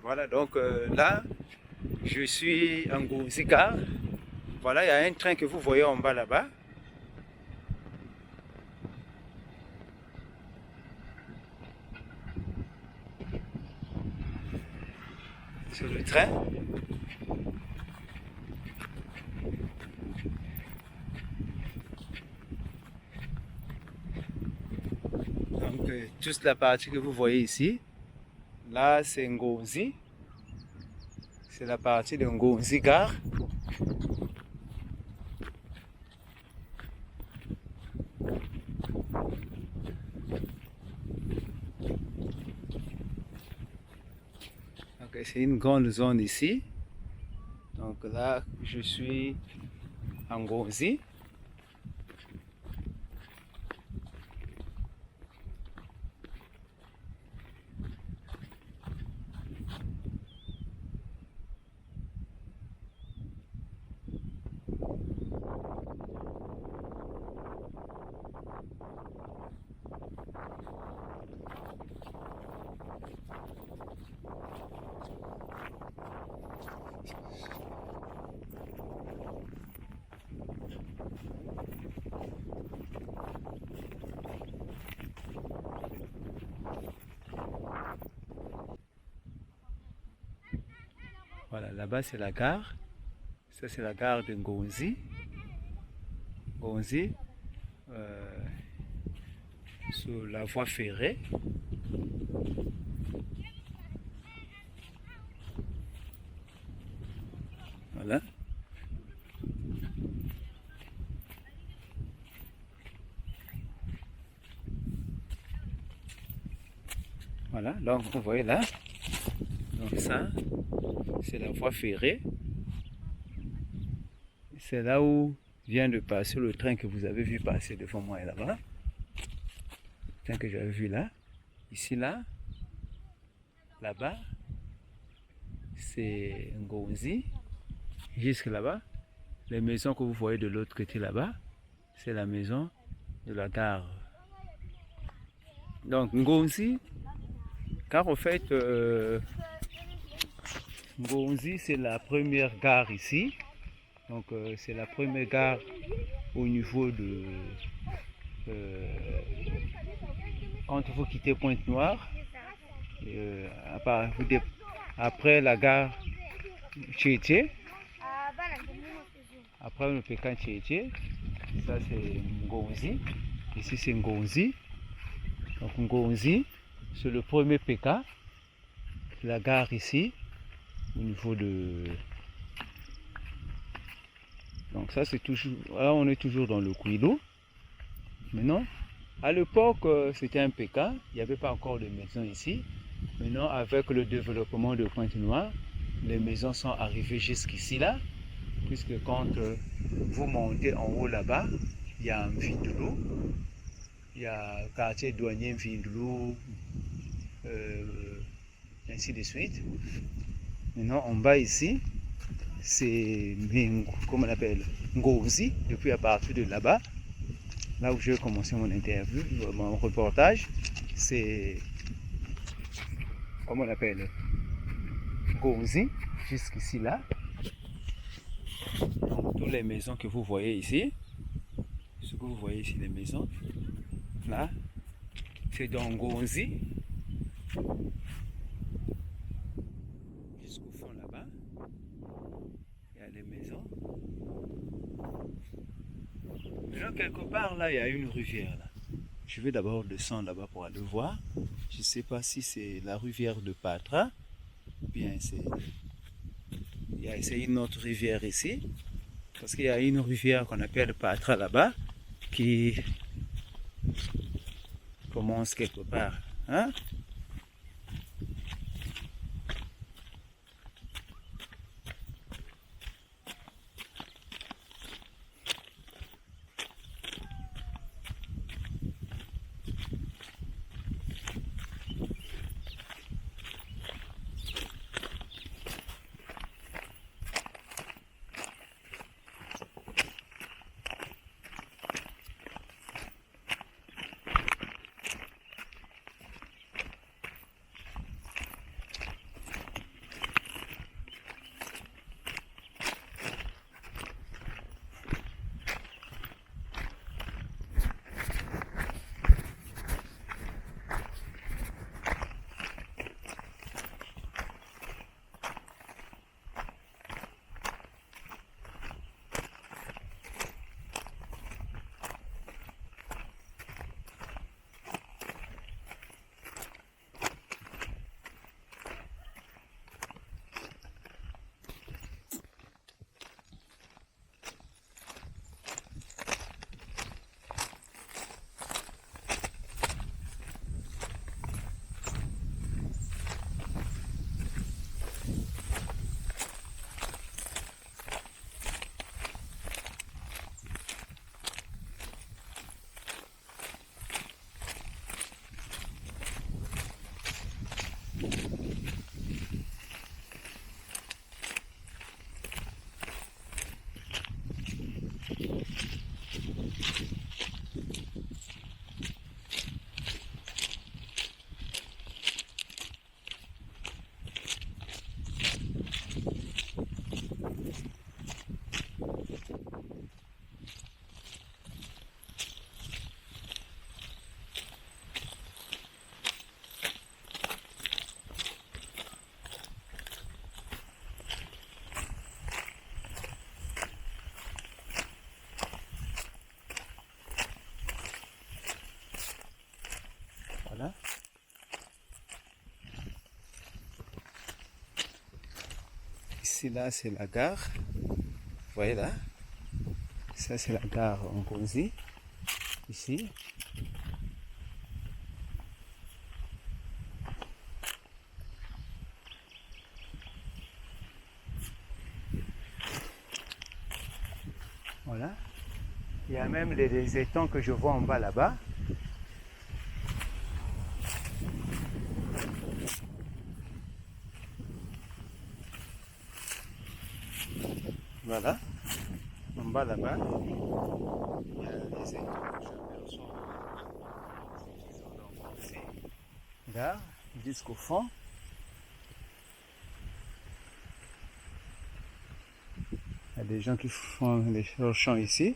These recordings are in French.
Voilà, donc là, je suis en Gouzika. Voilà, il y a un train que vous voyez en bas là-bas. C'est le train. Donc, toute la partie que vous voyez ici, là, c'est Ngozi. C'est la partie de Ngozi Gare. C'est une grande zone ici. Donc là, je suis en Ngozi. Voilà, là-bas c'est la gare. Ça c'est la gare de Ngozi. Ngozi, sur la voie ferrée. Voilà. Voilà, donc vous voyez là. Donc ça, c'est la voie ferrée. C'est là où vient de passer le train que vous avez vu passer devant moi et là-bas. Le train que j'avais vu là. Ici, là. Là-bas. C'est Ngozi. Jusque là-bas. Les maisons que vous voyez de l'autre côté là-bas, c'est la maison de la gare. Donc Ngozi, car au fait, Ngozi c'est la première gare ici. Donc c'est la première gare au niveau de... quand vous quittez Pointe-Noire, après la gare Tchétché, après le Pékin Tchétché, ça c'est Ngozi. Ici c'est Ngozi. Donc Ngozi, c'est le premier PK, la gare ici, au niveau de... Donc ça c'est toujours... Là on est toujours dans le Kouilou. Maintenant, à l'époque c'était un PK, il n'y avait pas encore de maisons ici. Maintenant avec le développement de Pointe-Noire, les maisons sont arrivées jusqu'ici là. Puisque quand vous montez en haut là-bas, il y a un Mvindulou, il y a le quartier douanier Mvindulou, ainsi de suite. Maintenant en bas ici, c'est comment on appelle Ngozi, depuis à partir de là-bas, là où j'ai commencé mon interview, mon reportage, c'est comment on appelle Ngozi, jusqu'ici là. Donc toutes les maisons que vous voyez ici, ce que vous voyez ici, les maisons, là, c'est dans Ngozi. Jusqu'au fond là-bas, il y a des maisons. Maintenant, quelque part là, il y a une rivière là. Je vais d'abord descendre là-bas pour aller voir. Je ne sais pas si c'est la rivière de Patra, ou bien c'est une autre rivière ici. Parce qu'il y a une rivière qu'on appelle Patra là-bas, qui commence quelque part. Hein? Ici, là, c'est la gare. Vous voyez là? Ça, c'est la gare Ngozi. Ici. Voilà. Il y a même les étangs que je vois en bas là-bas. Voilà. En bas là-bas, il y a les étangs que j'aperçois. Là, jusqu'au fond. Il y a des gens qui font les champs ici.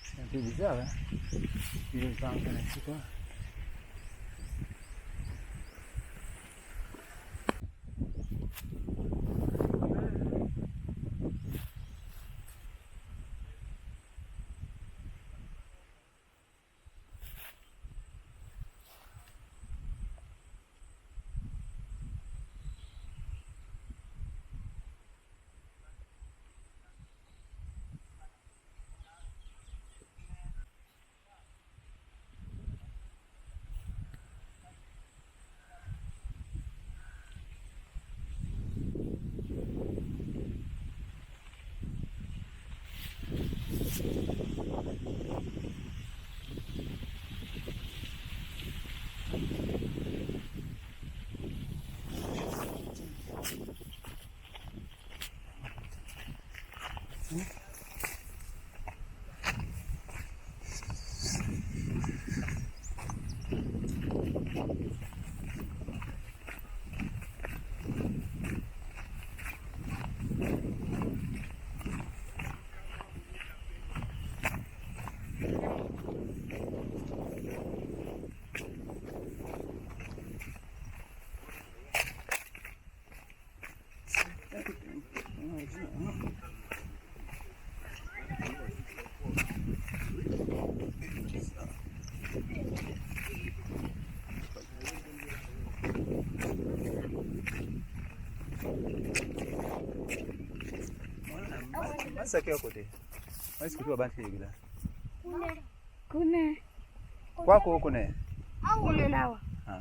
C'est un peu bizarre, hein? Il est pas en train de c'est quoi? Ça qui est à côté. Est-ce que tu vas battre les gars? Kuna. Quoi qu'on connaît? Kuna nawa. Ah.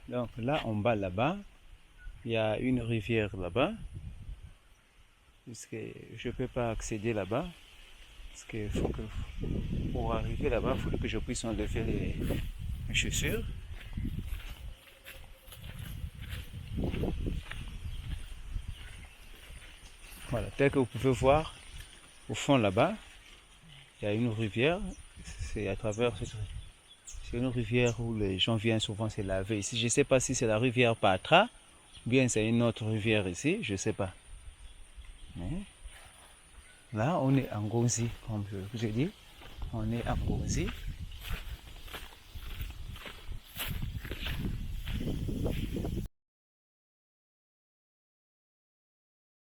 Donc là, en bas là-bas, il y a une rivière là-bas. Puisque je ne peux pas accéder là-bas. Parce que, pour arriver là-bas, il faut que je puisse enlever mes chaussures. Voilà, tel que vous pouvez voir, au fond là-bas, il y a une rivière. C'est à travers c'est une rivière où les gens viennent souvent se laver. Ici, je ne sais pas si c'est la rivière Patra ou bien c'est une autre rivière ici, je ne sais pas. Mais là, on est en Ngozi, comme je vous ai dit. On est à Ngozi.